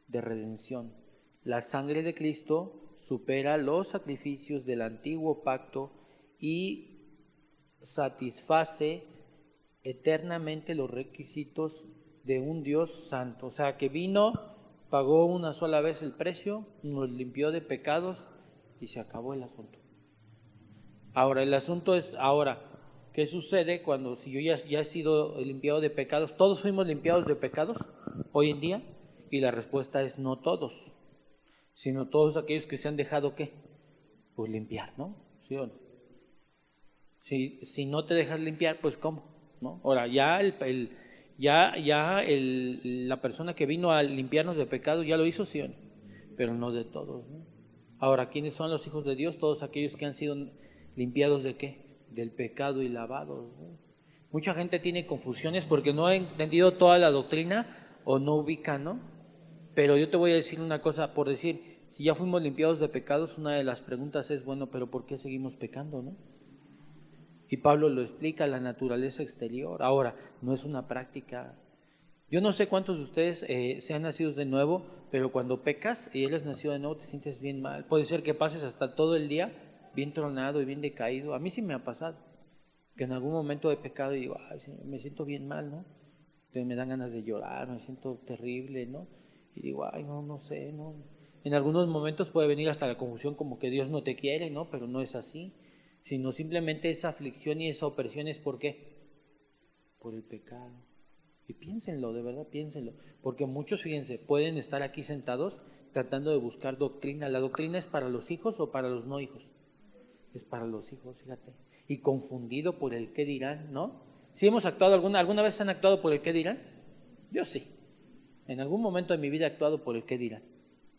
de redención. La sangre de Cristo supera los sacrificios del antiguo pacto y satisface eternamente los requisitos de un Dios santo. O sea, que vino, pagó una sola vez el precio, nos limpió de pecados y se acabó el asunto. Ahora, el asunto es, ¿qué sucede cuando si yo ya he sido limpiado de pecados? ¿Todos fuimos limpiados de pecados hoy en día? Y la respuesta es no todos, sino todos aquellos que se han dejado, ¿qué? Pues limpiar, ¿no? ¿Sí o no? Si no te dejas limpiar, pues ¿cómo? ¿No? Ahora, la persona que vino a limpiarnos de pecado ya lo hizo, ¿sí o no? Pero no de todos, ¿no? Ahora, ¿quiénes son los hijos de Dios? Todos aquellos que han sido limpiados ¿de qué? Del pecado y lavados, ¿no? Mucha gente tiene confusiones porque no ha entendido toda la doctrina o no ubica, ¿no? Pero yo te voy a decir una cosa, por decir, si ya fuimos limpiados de pecados, una de las preguntas es, bueno, pero ¿por qué seguimos pecando, no? Y Pablo lo explica, la naturaleza exterior. Ahora, no es una práctica. Yo no sé cuántos de ustedes sean nacidos de nuevo, pero cuando pecas y eres nacido de nuevo te sientes bien mal. Puede ser que pases hasta todo el día bien tronado y bien decaído. A mí sí me ha pasado, que en algún momento he pecado y digo, ay, me siento bien mal, ¿no? Entonces me dan ganas de llorar, me siento terrible, ¿no? Y digo, ay, no sé, ¿no? En algunos momentos puede venir hasta la confusión como que Dios no te quiere, ¿no? Pero no es así, sino simplemente esa aflicción y esa opresión es ¿por qué? Por el pecado. Y piénsenlo, de verdad, piénsenlo. Porque muchos, fíjense, pueden estar aquí sentados tratando de buscar doctrina. ¿La doctrina es para los hijos o para los no hijos? Es para los hijos, fíjate. Y confundido por el qué dirán, ¿no? ¿Sí hemos actuado alguna vez han actuado por el qué dirán? Yo sí. En algún momento de mi vida he actuado por el qué dirán.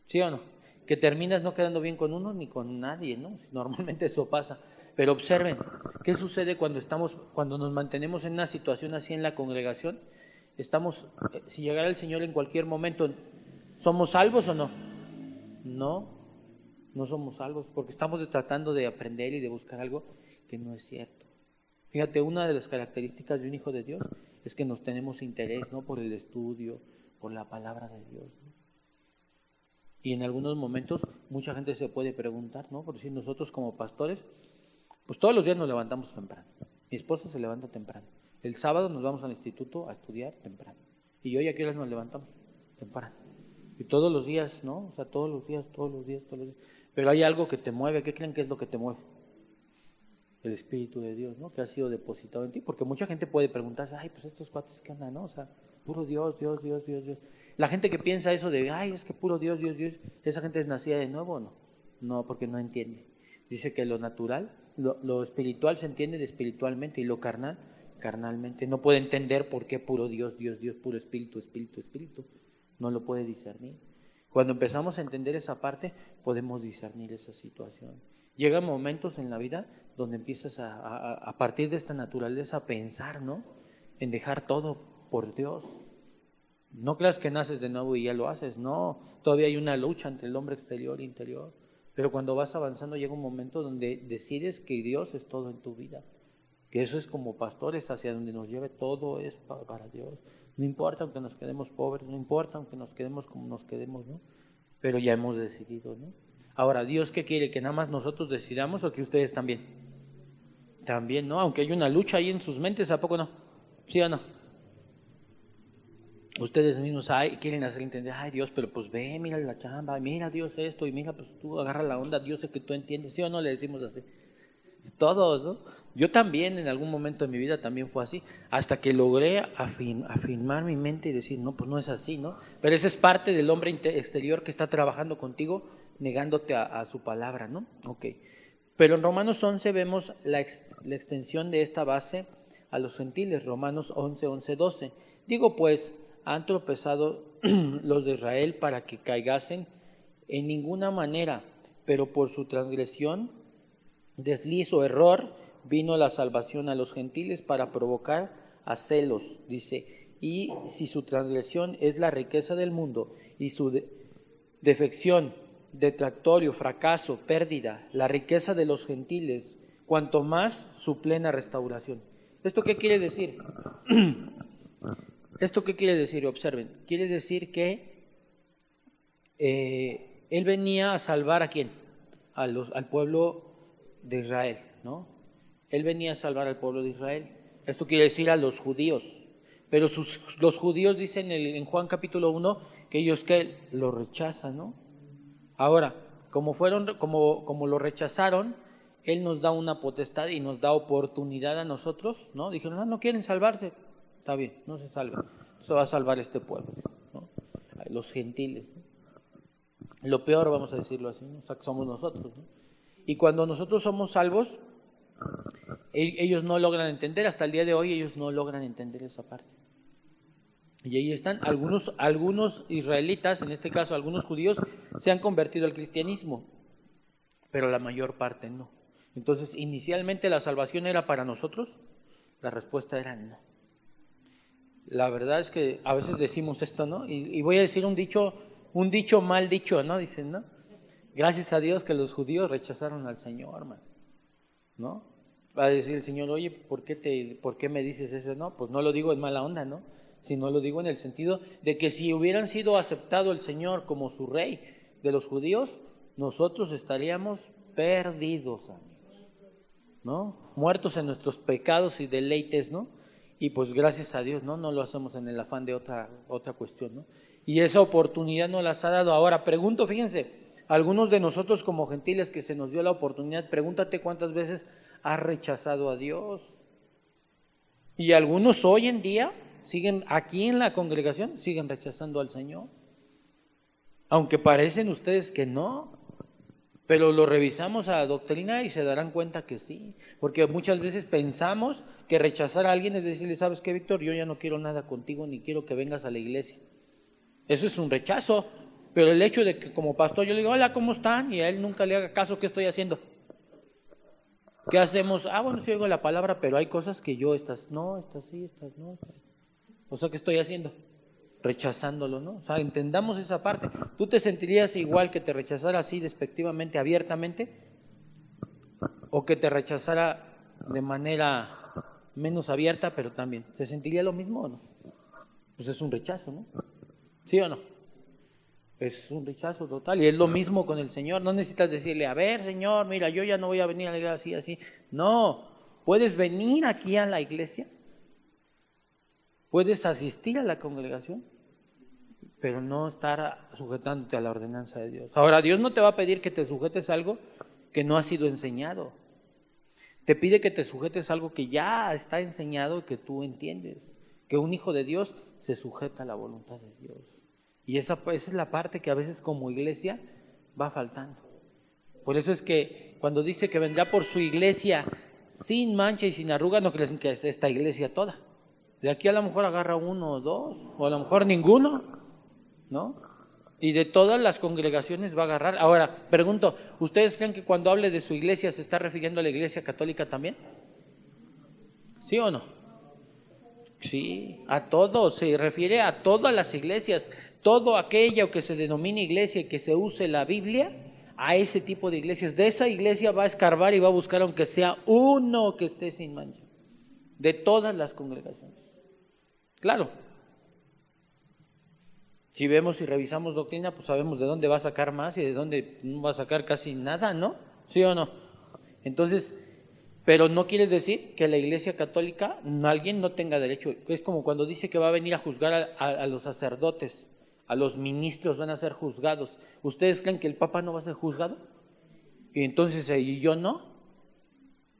¿Sí o no? Que terminas no quedando bien con uno ni con nadie, ¿no? Normalmente eso pasa. Pero observen, ¿qué sucede cuando nos mantenemos en una situación así en la congregación? Si llegara el Señor en cualquier momento, ¿somos salvos o no? No, no somos salvos, porque estamos tratando de aprender y de buscar algo que no es cierto. Fíjate, una de las características de un hijo de Dios es que nos tenemos interés, ¿no? Por el estudio, por la palabra de Dios, ¿no? Y en algunos momentos mucha gente se puede preguntar, ¿no? Por decir, nosotros como pastores, pues todos los días nos levantamos temprano. Mi esposa se levanta temprano. El sábado nos vamos al instituto a estudiar temprano. Y hoy, ¿a qué horas nos levantamos? Temprano. Y todos los días, ¿no? O sea, todos los días. Pero hay algo que te mueve. ¿Qué creen que es lo que te mueve? El Espíritu de Dios, ¿no? Que ha sido depositado en ti. Porque mucha gente puede preguntarse, ay, pues estos cuates, ¿qué onda, no? O sea, puro Dios. La gente que piensa eso de, ay, es que puro Dios, esa gente es nacida de nuevo, ¿o no? No, porque no entiende. Dice que lo natural, lo espiritual se entiende de espiritualmente y lo carnal, carnalmente. No puede entender por qué puro Dios, puro espíritu. No lo puede discernir. Cuando empezamos a entender esa parte, podemos discernir esa situación. Llegan momentos en la vida donde empiezas a partir de esta naturaleza a pensar, ¿no? En dejar todo por Dios. No creas que naces de nuevo y ya lo haces, no. Todavía hay una lucha entre el hombre exterior e interior. Pero cuando vas avanzando llega un momento donde decides que Dios es todo en tu vida. Que eso es como pastores, hacia donde nos lleve todo es para Dios. No importa aunque nos quedemos pobres, no importa aunque nos quedemos como nos quedemos, ¿no? Pero ya hemos decidido, ¿no? Ahora, ¿Dios qué quiere? ¿Que nada más nosotros decidamos o que ustedes también? También, ¿no? Aunque hay una lucha ahí en sus mentes, ¿a poco no? ¿Sí o no? Ustedes mismos quieren hacer entender, ay Dios, pero pues ve, mira la chamba, mira Dios esto, y mira, pues tú agarra la onda, Dios sé que tú entiendes, ¿sí o no? Le decimos así. Todos, ¿no? Yo también en algún momento de mi vida también fue así, hasta que logré afirmar mi mente y decir, no, pues no es así, ¿no? Pero esa es parte del hombre exterior que está trabajando contigo, negándote a su palabra, ¿no? Ok. Pero en Romanos 11 vemos la extensión de esta base a los gentiles, Romanos 11, 12. Digo pues, han tropezado los de Israel para que caigasen en ninguna manera, pero por su transgresión, desliz o error, vino la salvación a los gentiles para provocar a celos, dice. Y si su transgresión es la riqueza del mundo y su defección, detractorio, fracaso, pérdida, la riqueza de los gentiles, cuanto más su plena restauración. ¿Esto qué quiere decir? ¿Esto qué quiere decir? Observen. Quiere decir que él venía a salvar ¿a quién? Al pueblo de Israel, ¿no? Él venía a salvar al pueblo de Israel. Esto quiere decir a los judíos. Pero los judíos dicen en Juan capítulo 1 que ellos que lo rechazan, ¿no? Ahora, como lo rechazaron, Él nos da una potestad y nos da oportunidad a nosotros, ¿no? Dijeron, no quieren salvarse. Está bien, no se salven. Se va a salvar este pueblo, ¿no? Los gentiles, ¿no? Lo peor, vamos a decirlo así, ¿no? O sea, que somos nosotros, ¿no? Y cuando nosotros somos salvos, ellos no logran entender, hasta el día de hoy ellos no logran entender esa parte. Y ahí están, algunos israelitas, en este caso algunos judíos, se han convertido al cristianismo, pero la mayor parte no. Entonces, inicialmente la salvación era para nosotros, la respuesta era no. La verdad es que a veces decimos esto, ¿no? Y voy a decir un dicho mal dicho, ¿no? Dicen, ¿no? Gracias a Dios que los judíos rechazaron al Señor, man, ¿no? Va a decir el Señor, oye, ¿por qué me dices eso? No, pues no lo digo en mala onda, ¿no? Sino lo digo en el sentido de que si hubieran sido aceptado el Señor como su rey de los judíos, nosotros estaríamos perdidos, amigos, ¿no? Muertos en nuestros pecados y deleites, ¿no? Y pues gracias a Dios, ¿no? No lo hacemos en el afán de otra cuestión, ¿no? Y esa oportunidad nos las ha dado. Ahora, pregunto, fíjense, algunos de nosotros como gentiles que se nos dio la oportunidad, pregúntate cuántas veces has rechazado a Dios. Y algunos hoy en día siguen aquí en la congregación, siguen rechazando al Señor. Aunque parecen ustedes que no, Pero lo revisamos a la doctrina y se darán cuenta que sí, porque muchas veces pensamos que rechazar a alguien es decirle, ¿sabes qué, Víctor? Yo ya no quiero nada contigo, ni quiero que vengas a la iglesia. Eso es un rechazo, pero el hecho de que como pastor yo le digo, hola, ¿cómo están? Y a él nunca le haga caso, ¿qué estoy haciendo? ¿Qué hacemos? Bueno, sí oigo la palabra, pero hay cosas que yo, estas no, estas sí, estas no. O sea, ¿qué estoy haciendo? Rechazándolo, ¿no? O sea, entendamos esa parte. ¿Tú te sentirías igual que te rechazara así despectivamente, abiertamente? ¿O que te rechazara de manera menos abierta, pero también? ¿Se sentiría lo mismo o no? Pues es un rechazo, ¿no? ¿Sí o no? Es un rechazo total. Y es lo mismo con el Señor. No necesitas decirle, a ver, Señor, mira, yo ya no voy a venir a la iglesia así, así. No, puedes venir aquí a la iglesia. Puedes asistir a la congregación, pero no estar sujetándote a la ordenanza de Dios. Ahora, Dios no te va a pedir que te sujetes a algo que no ha sido enseñado. Te pide que te sujetes a algo que ya está enseñado y que tú entiendes. Que un hijo de Dios se sujeta a la voluntad de Dios. Y esa es la parte que a veces como iglesia va faltando. Por eso es que cuando dice que vendrá por su iglesia sin mancha y sin arruga, no creen que es esta iglesia toda. De aquí a lo mejor agarra uno o dos, o a lo mejor ninguno, ¿no? Y de todas las congregaciones va a agarrar. Ahora, pregunto, ¿ustedes creen que cuando hable de su iglesia se está refiriendo a la iglesia católica también? ¿Sí o no? Sí, a todos, se refiere a todas las iglesias, todo aquello que se denomine iglesia y que se use la Biblia, a ese tipo de iglesias. De esa iglesia va a escarbar y va a buscar aunque sea uno que esté sin mancha, de todas las congregaciones. Claro, si vemos y revisamos doctrina, pues sabemos de dónde va a sacar más y de dónde no va a sacar casi nada, ¿no? ¿Sí o no? Entonces, pero no quiere decir que la Iglesia Católica alguien no tenga derecho. Es como cuando dice que va a venir a juzgar a los sacerdotes, a los ministros van a ser juzgados. ¿Ustedes creen que el Papa no va a ser juzgado? Y entonces, ¿y yo no?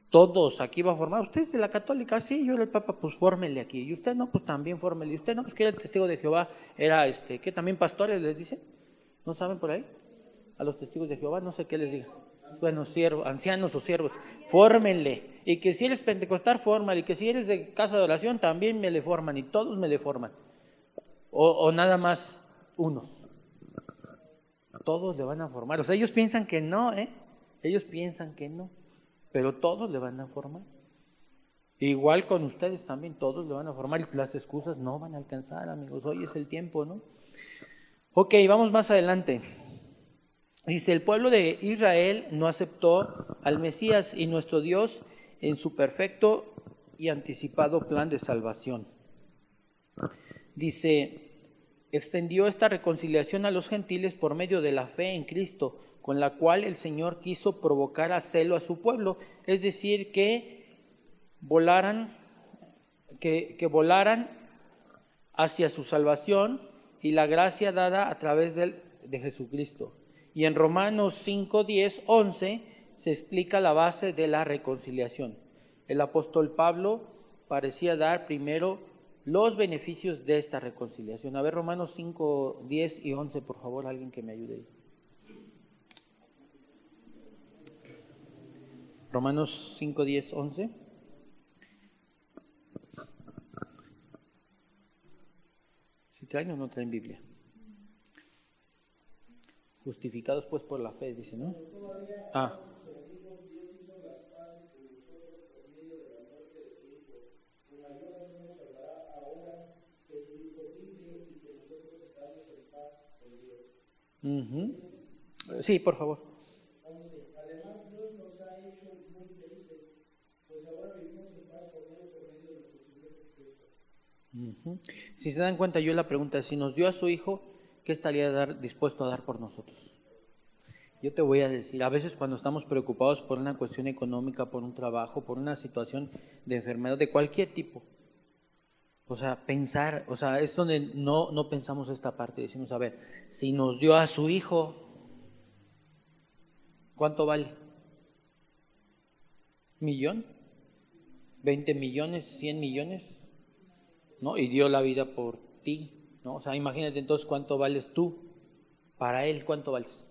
Todos aquí va a formar. Usted es de la católica, sí, yo era el Papa, pues fórmele aquí. Y usted no, pues también fórmele. Y usted no, pues que era el testigo de Jehová, era que también pastores les dicen. ¿No saben por ahí? A los testigos de Jehová, no sé qué les diga. Bueno, siervos, ancianos o siervos, fórmenle. Y que si eres pentecostal, fórmale. Y que si eres de casa de oración, también me le forman. Y todos me le forman. O nada más unos. Todos le van a formar. O sea, ellos piensan que no, Ellos piensan que no. Pero todos le van a formar. Igual con ustedes también, todos le van a formar. Y las excusas no van a alcanzar, amigos. Hoy es el tiempo, ¿no? Ok, vamos más adelante. Dice, el pueblo de Israel no aceptó al Mesías y nuestro Dios en su perfecto y anticipado plan de salvación. Dice, extendió esta reconciliación a los gentiles por medio de la fe en Cristo, con la cual el Señor quiso provocar a celo a su pueblo, es decir, que volaran hacia su salvación y la gracia dada a través de Jesucristo. Y en Romanos 5, 10, 11 se explica la base de la reconciliación. El apóstol Pablo parecía dar primero los beneficios de esta reconciliación. A ver, Romanos 5, 10 y 11, por favor, alguien que me ayude. Romanos 5, 10, 11. ¿Si traen o no traen Biblia? Justificados pues por la fe, dice, ¿no? Sí, por favor. Además, Dios nos ha hecho muy felices, pues ahora vivimos en paz con Él por medio de nuestro Señor Jesucristo. Si se dan cuenta, yo la pregunta es, si nos dio a su Hijo, ¿qué estaría dispuesto a dar por nosotros? Yo te voy a decir, a veces cuando estamos preocupados por una cuestión económica, por un trabajo, por una situación de enfermedad, de cualquier tipo, o sea, pensar, o sea, es donde no pensamos esta parte, decimos, a ver, si nos dio a su Hijo, ¿cuánto vale? ¿1,000,000? ¿20 millones? ¿100 millones? ¿No? Y dio la vida por ti, ¿no? O sea, imagínate entonces cuánto vales tú, para Él, ¿cuánto vales?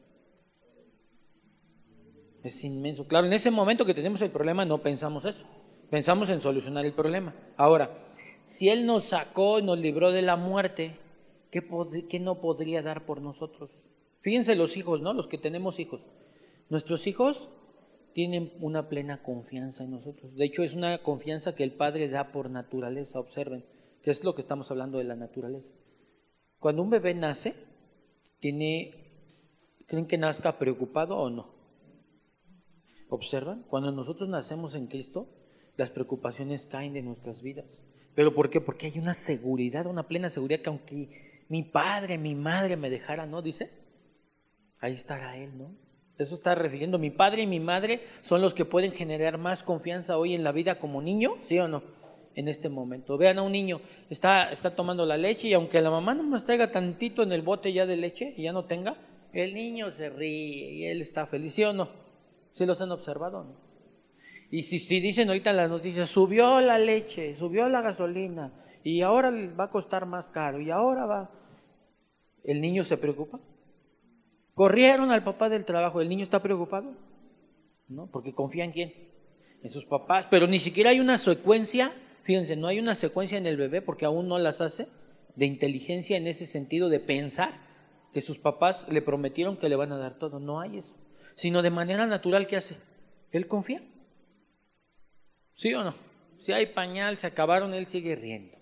Es inmenso. Claro, en ese momento que tenemos el problema no pensamos eso. Pensamos en solucionar el problema. Ahora, si Él nos sacó, nos libró de la muerte, ¿qué no podría dar por nosotros? Fíjense los hijos, ¿no? Los que tenemos hijos. Nuestros hijos tienen una plena confianza en nosotros. De hecho, es una confianza que el Padre da por naturaleza. Observen, que es lo que estamos hablando de la naturaleza. Cuando un bebé nace, ¿creen que nazca preocupado o no? ¿Observan? Cuando nosotros nacemos en Cristo, las preocupaciones caen de nuestras vidas. ¿Pero por qué? Porque hay una seguridad, una plena seguridad que aunque mi padre, mi madre me dejara, ¿no? Dice, ahí estará Él, ¿no? Eso está refiriendo. Mi padre y mi madre son los que pueden generar más confianza hoy en la vida como niño, ¿sí o no? En este momento. Vean a un niño, está tomando la leche y aunque la mamá no nos traiga tantito en el bote ya de leche y ya no tenga, el niño se ríe y él está feliz, ¿sí o no? ¿Sí los han observado, no? Y si dicen ahorita en las noticias, subió la leche, subió la gasolina y ahora va a costar más caro y ahora va, ¿el niño se preocupa? Corrieron al papá del trabajo, ¿el niño está preocupado? ¿No? Porque confía en quién, en sus papás, pero ni siquiera hay una secuencia, fíjense, no hay una secuencia en el bebé porque aún no las hace, de inteligencia en ese sentido de pensar que sus papás le prometieron que le van a dar todo, no hay eso, sino de manera natural, ¿qué hace? Él confía. ¿Sí o no? Si hay pañal, se acabaron, él sigue riendo.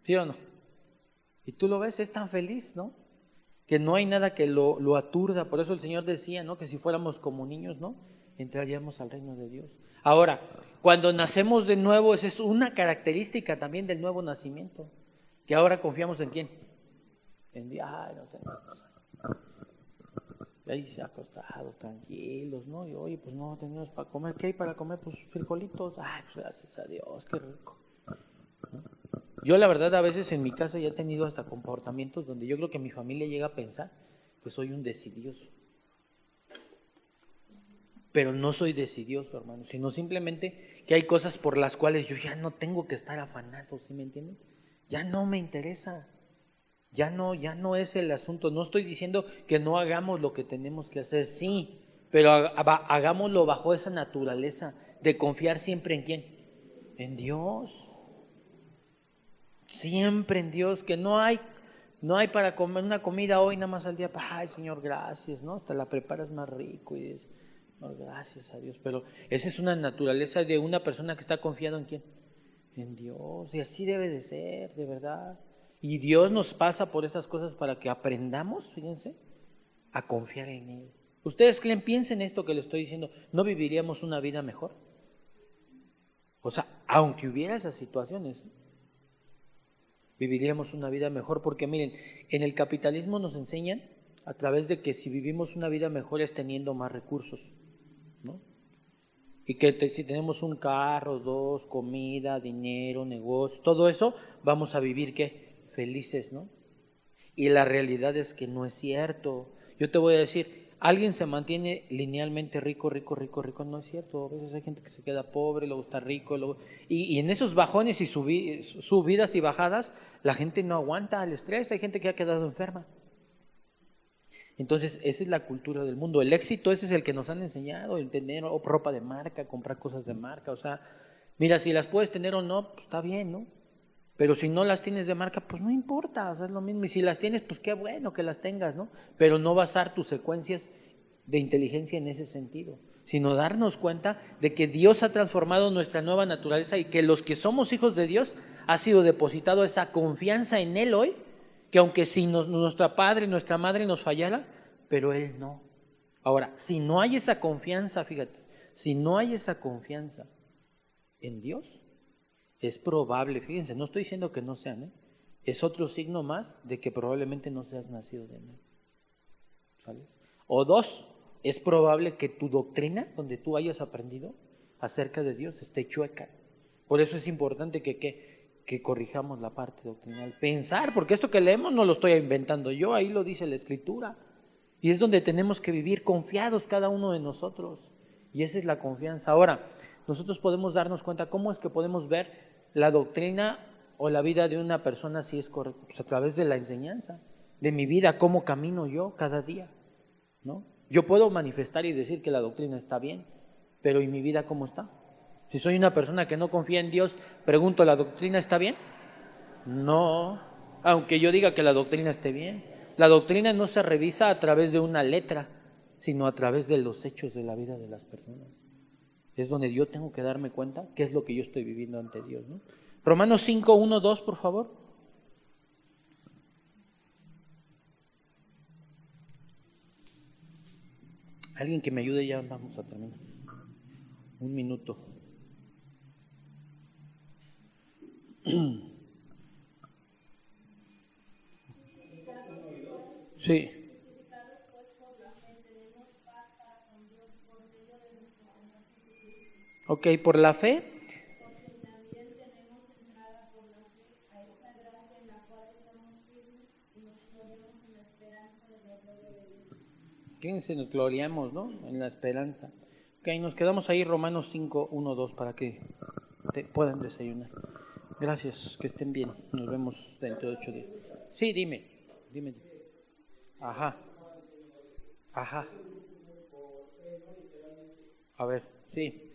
¿Sí o no? Y tú lo ves, es tan feliz, ¿no? Que no hay nada que lo aturda. Por eso el Señor decía, ¿no? Que si fuéramos como niños, ¿no? Entraríamos al reino de Dios. Ahora, cuando nacemos de nuevo, esa es una característica también del nuevo nacimiento. Que ahora confiamos en quién. En Dios. Ay, no sé. Ahí se acostados, tranquilos, ¿no? Y oye, pues no tenemos para comer. ¿Qué hay para comer? Pues frijolitos. Ay, pues gracias a Dios, qué rico. ¿No? Yo la verdad a veces en mi casa ya he tenido hasta comportamientos donde yo creo que mi familia llega a pensar que soy un decidioso. Pero no soy decidioso, hermano, sino simplemente que hay cosas por las cuales yo ya no tengo que estar afanado, ¿sí me entienden? Ya no me interesa. Ya no es el asunto. No estoy diciendo que no hagamos lo que tenemos que hacer, sí, pero hagámoslo bajo esa naturaleza de confiar siempre en quién, en Dios, siempre en Dios, que no hay para comer una comida hoy nada más al día. Ay, Señor, gracias, ¿no? Te la preparas más rico y dices, no, gracias a Dios. Pero esa es una naturaleza de una persona que está confiado en quién, en Dios, y así debe de ser, de verdad. Y Dios nos pasa por esas cosas para que aprendamos, fíjense, a confiar en Él. ¿Ustedes creen, piensen esto que les estoy diciendo, no viviríamos una vida mejor? O sea, aunque hubiera esas situaciones, viviríamos una vida mejor, porque miren, en el capitalismo nos enseñan a través de que si vivimos una vida mejor es teniendo más recursos, ¿no? Y que si tenemos un carro, dos, comida, dinero, negocio, todo eso, vamos a vivir, ¿qué? Felices, ¿no? Y la realidad es que no es cierto. Yo te voy a decir, alguien se mantiene linealmente rico, no es cierto. A veces hay gente que se queda pobre, luego está rico, y en esos bajones y subidas y bajadas, la gente no aguanta el estrés, hay gente que ha quedado enferma. Entonces, esa es la cultura del mundo. El éxito ese es el que nos han enseñado, el tener ropa de marca, comprar cosas de marca. O sea, mira, si las puedes tener o no, pues está bien, ¿no? Pero si no las tienes de marca, pues no importa, o sea, es lo mismo. Y si las tienes, pues qué bueno que las tengas, ¿no? Pero no basar tus secuencias de inteligencia en ese sentido, sino darnos cuenta de que Dios ha transformado nuestra nueva naturaleza y que los que somos hijos de Dios ha sido depositado esa confianza en Él hoy, que aunque si nuestra padre, nuestra madre nos fallara, pero Él no. Ahora, si no hay esa confianza, fíjate, si no hay esa confianza en Dios, es probable, fíjense, no estoy diciendo que no sean, ¿eh? Es otro signo más de que probablemente no seas nacido de Él. ¿Sabes? O dos, es probable que tu doctrina, donde tú hayas aprendido acerca de Dios, esté chueca. Por eso es importante que corrijamos la parte doctrinal. Pensar, porque esto que leemos no lo estoy inventando yo, ahí lo dice la Escritura. Y es donde tenemos que vivir confiados cada uno de nosotros. Y esa es la confianza. Ahora, nosotros podemos darnos cuenta cómo es que podemos ver la doctrina o la vida de una persona si es correcta. Pues a través de la enseñanza, de mi vida, cómo camino yo cada día, ¿no? Yo puedo manifestar y decir que la doctrina está bien, pero ¿y mi vida cómo está? Si soy una persona que no confía en Dios, pregunto, ¿la doctrina está bien? No, aunque yo diga que la doctrina esté bien. La doctrina no se revisa a través de una letra, sino a través de los hechos de la vida de las personas. Es donde yo tengo que darme cuenta qué es lo que yo estoy viviendo ante Dios, ¿no? Romanos 5, 1, 2, por favor. Alguien que me ayude, ya vamos a terminar. Un minuto. Sí. Ok, por la fe. Fíjense, nos gloriamos, ¿no? En la esperanza. Ok, nos quedamos ahí, Romanos 5, 1, 2, para que puedan desayunar. Gracias, que estén bien. Nos vemos dentro de 8 días. Sí, dime. Ajá. Ajá. A ver, sí.